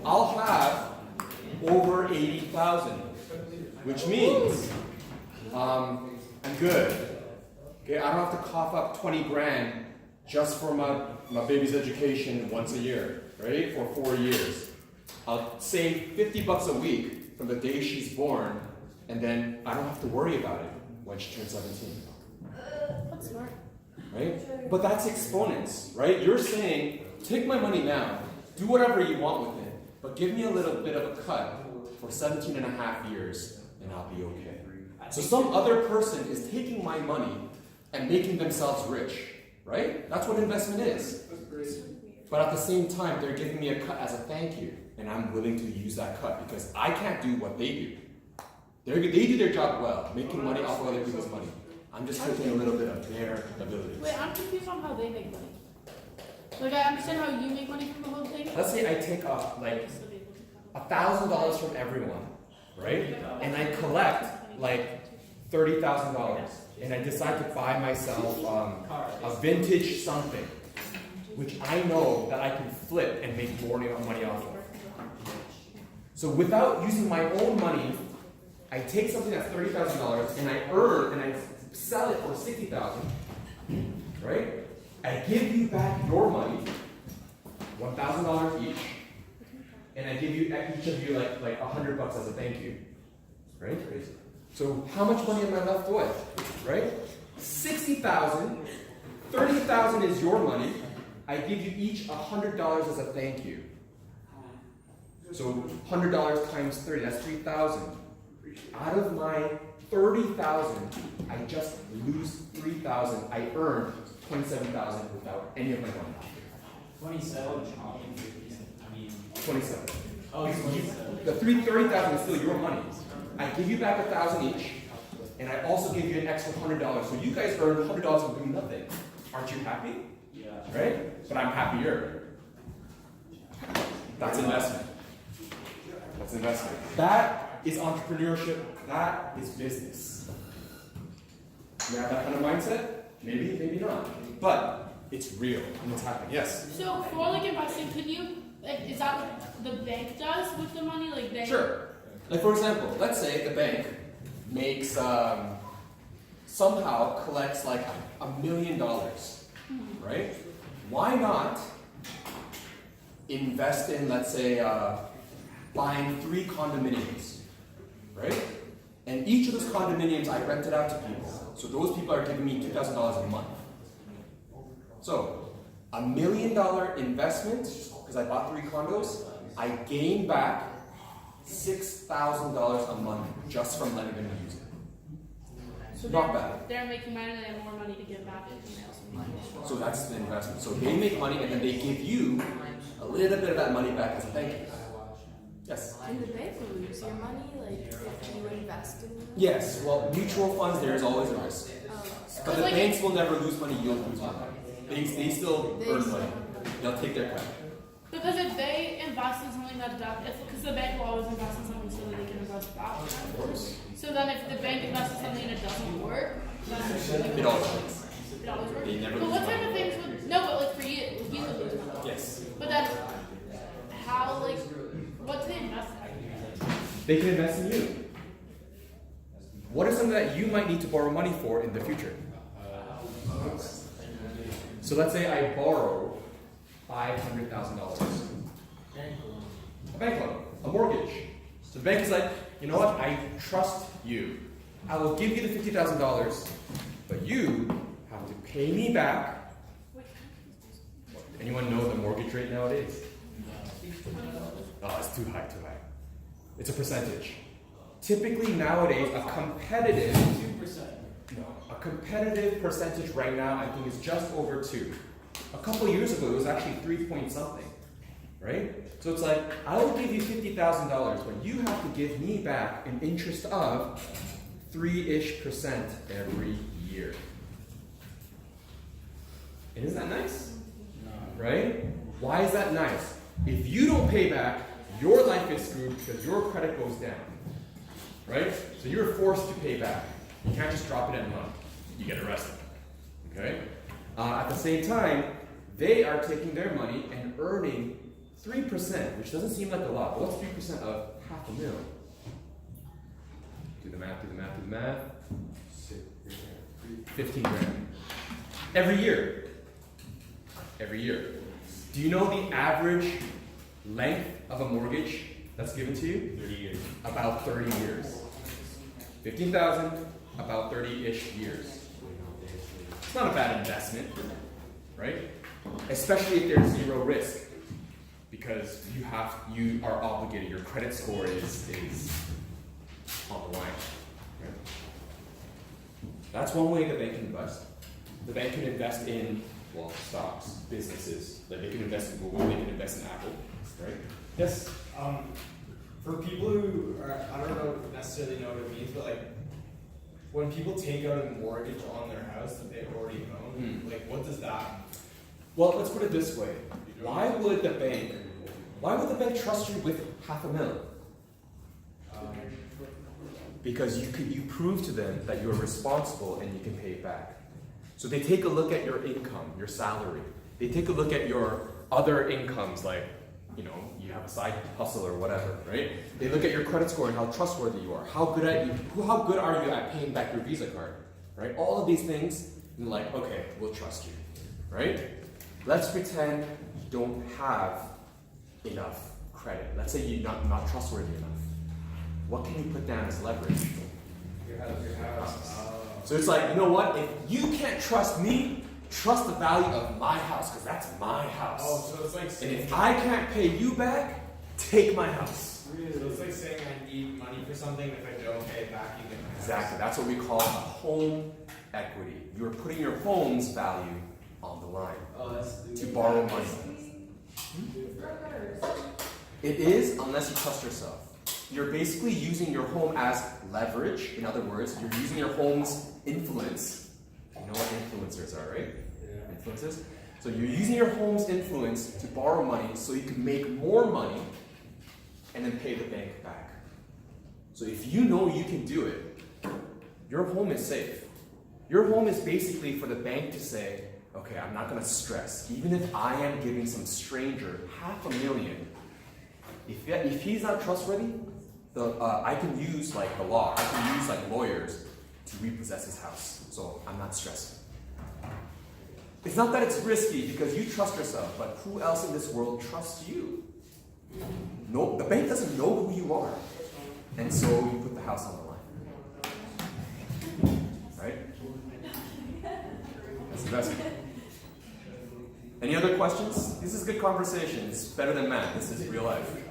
I'll have over 80,000, which means I'm good. Okay, I don't have to cough up 20 grand just for my baby's education once a year, right? For 4 years. I'll save 50 bucks a week from the day she's born, and then I don't have to worry about it when she turns 17. That's smart. Right? But that's exponents, right? You're saying, take my money now, do whatever you want with it, but give me a little bit of a cut for 17 and a half years, and I'll be okay. So some other person is taking my money and making themselves rich, right? That's what investment is. But at the same time, they're giving me a cut as a thank you, and I'm willing to use that cut because I can't do what they do. They do their job well, making money off of other people's money. I'm just taking a little bit of their abilities. Wait, I'm confused on how they make money. Like, I understand how you make money from the whole thing. Let's say I take off like $1,000 from everyone, right? And I collect like $30,000, and I decide to buy myself a vintage something, which I know that I can flip and make more money off of. So without using my own money, I take something that's $30,000 and I earn and I sell it for $60,000, right? I give you back your money, $1,000 each, and I give you each of you like $100 as a thank you, right? So how much money am I left with, right? 60,000, 30,000 is your money. I give you each $100 as a thank you. So $100 times 30, that's 3,000. Out of my 30,000, I just lose 3,000. I earn 27,000 without any of my money. 27. I mean, 27. oh, it's 27. The 30,000 is still your money. I give you back 1,000 each, and I also give you an extra $100. So you guys earn $100 and do nothing. Aren't you happy? Yeah. Right? But I'm happier. That's investment. That's investment. That is entrepreneurship. That is business. You have that kind of mindset? Maybe, maybe not. But it's real and it's happening. Yes? So, for like investing, could you, like, is that what the bank does with the money? Like, they. Sure. Like, for example, let's say the bank makes, somehow collects like $1 million, right? Why not invest in, let's say, buying 3 condominiums, right? And each of those condominiums I rented out to people. So those people are giving me $2,000 a month. So, $1 million investment, because I bought 3 condos, I gain back $6,000 a month just from letting them use it. So Not bad. They're making money and they have more money to give back to somebody else. So that's the investment. So they make money and then they give you a little bit of that money back as a thank you. Yes? Can the bank lose your money, like, if you invest in them? Yes. Well, mutual funds, there is always a risk. But the banks will never lose money, you'll lose money. They still earn money. They'll take their cut. Because if they invest in something that does, because the bank will always invest in something so that they can invest back. Of course. So then if the bank invests in something and it doesn't work, then It always works. it always works. They never But lose what type money. of things would, no, but like for you would lose money. Yes. But then, how, like, what's the investment? They can invest in you. What is something that you might need to borrow money for in the future? So let's say I borrow $500,000. A bank loan, a mortgage. So the bank is like, you know what? I trust you. I will give you the $50,000, but you have to pay me back. Anyone know the mortgage rate nowadays? Oh, it's too high, too high. It's a percentage. Typically nowadays, a competitive 2%. No, a competitive percentage right now, I think, is just over 2. A couple years ago, it was actually 3 point something, right? So it's like, I will give you $50,000, but you have to give me back an interest of 3-ish% every year. And isn't that nice? Right? Why is that nice? If you don't pay back, your life is screwed because your credit goes down, right? So you're forced to pay back. You can't just drop it at month. You get arrested. Okay? At the same time, they are taking their money and earning 3%, which doesn't seem like a lot, but what's 3% of $500,000? Do the math, do the math, do the math. 15 grand. Every year. Every year. Do you know the average length of a mortgage that's given to you? 30 years. About 30 years. 15,000, about 30-ish years. It's not a bad investment, right? Especially if there's zero risk, because you are obligated. Your credit score is on the line. Right? That's one way the bank can invest. The bank can invest in stocks, businesses. Like they can invest in Google, they can invest in Apple, right? Yes. For people who are, I don't know necessarily know what it means, but like when people take out a mortgage on their house that they already own, like what does that mean? Well, let's put it this way. Why would the bank trust you with $500,000? Because you prove to them that you are responsible and you can pay it back. So they take a look at your income, your salary. They take a look at your other incomes, like, you have a side hustle or whatever, right? They look at your credit score and how trustworthy you are. How good are you at paying back your Visa card, right? All of these things, and like, okay, we'll trust you, right? Let's pretend you don't have enough credit. Let's say you're not trustworthy enough. What can you put down as leverage? Your house. So it's like, you know what? If you can't trust me, trust the value of my house, because that's my house. Oh, so it's like And saying, if I can't pay you back, take my house. so it's like saying I need money for something, if I don't pay it back, you get my house. Exactly. That's what we call a home equity. You're putting your home's value on the line Oh, that's to borrow money. It is, unless you trust yourself. You're basically using your home as leverage. In other words, you're using your home's influence. You know what influencers are, right? Yeah. Influencers. So you're using your home's influence to borrow money so you can make more money and then pay the bank back. So if you know you can do it, your home is safe. Your home is basically for the bank to say, okay, I'm not going to stress. Even if I am giving some stranger $500,000, if he's not trustworthy, I can use like the law. I can use like lawyers to repossess his house. So I'm not stressing. It's not that it's risky because you trust yourself, but who else in this world trusts you? No, the bank doesn't know who you are. And so you put the house on the line. Right? That's investment. Any other questions? This is a good conversation. It's better than math. This is real life.